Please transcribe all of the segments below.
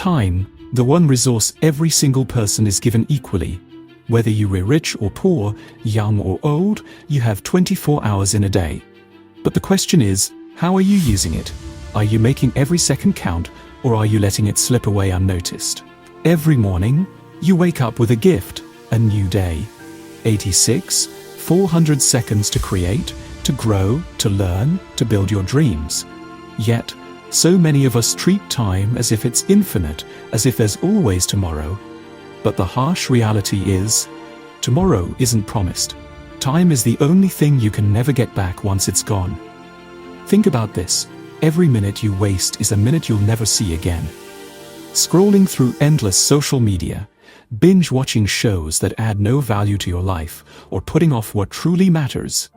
Time, the one resource every single person is given equally. Whether you are rich or poor, young or old, you have 24 hours in a day. But the question is, how are you using it? Are you making every second count, or are you letting it slip away unnoticed? Every morning, you wake up with a gift, a new day. 86, 400 seconds to create, to grow, to learn, to build your dreams. Yet, so many of us treat time as if it's infinite, as if there's always tomorrow. But the harsh reality is, tomorrow isn't promised. Time is the only thing you can never get back once it's gone. Think about this. Every minute you waste is a minute you'll never see again. Scrolling through endless social media, binge-watching shows that add no value to your life, or putting off what truly matters.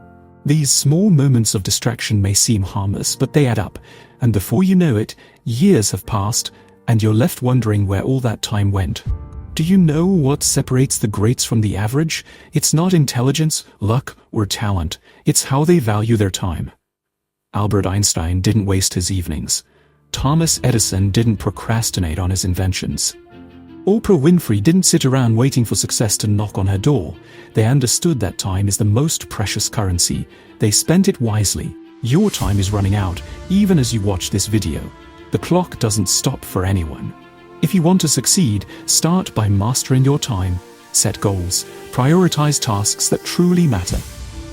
These small moments of distraction may seem harmless, but they add up, and before you know it, years have passed, and you're left wondering where all that time went. Do you know what separates the greats from the average? It's not intelligence, luck, or talent. It's how they value their time. Albert Einstein didn't waste his evenings. Thomas Edison didn't procrastinate on his inventions. Oprah Winfrey didn't sit around waiting for success to knock on her door. They understood that time is the most precious currency. They spent it wisely. Your time is running out, even as you watch this video. The clock doesn't stop for anyone. If you want to succeed, start by mastering your time. Set goals. Prioritize tasks that truly matter.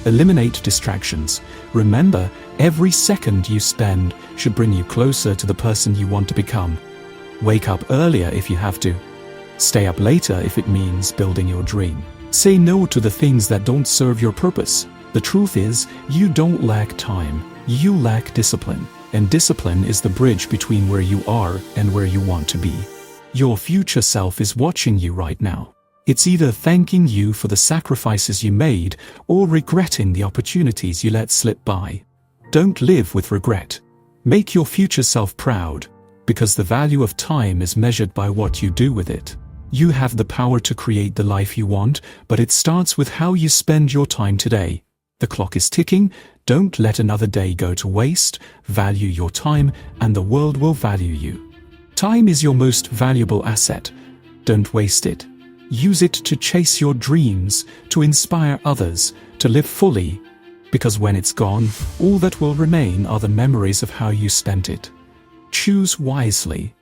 Eliminate distractions. Remember, every second you spend should bring you closer to the person you want to become. Wake up earlier if you have to. Stay up later if it means building your dream. Say no to the things that don't serve your purpose. The truth is, you don't lack time. You lack discipline. And discipline is the bridge between where you are and where you want to be. Your future self is watching you right now. It's either thanking you for the sacrifices you made or regretting the opportunities you let slip by. Don't live with regret. Make your future self proud, because the value of time is measured by what you do with it. You have the power to create the life you want, but it starts with how you spend your time today. The clock is ticking. Don't let another day go to waste. Value your time, and the world will value you. Time is your most valuable asset. Don't waste it. Use it to chase your dreams, to inspire others, to live fully. Because when it's gone, all that will remain are the memories of how you spent it. Choose wisely.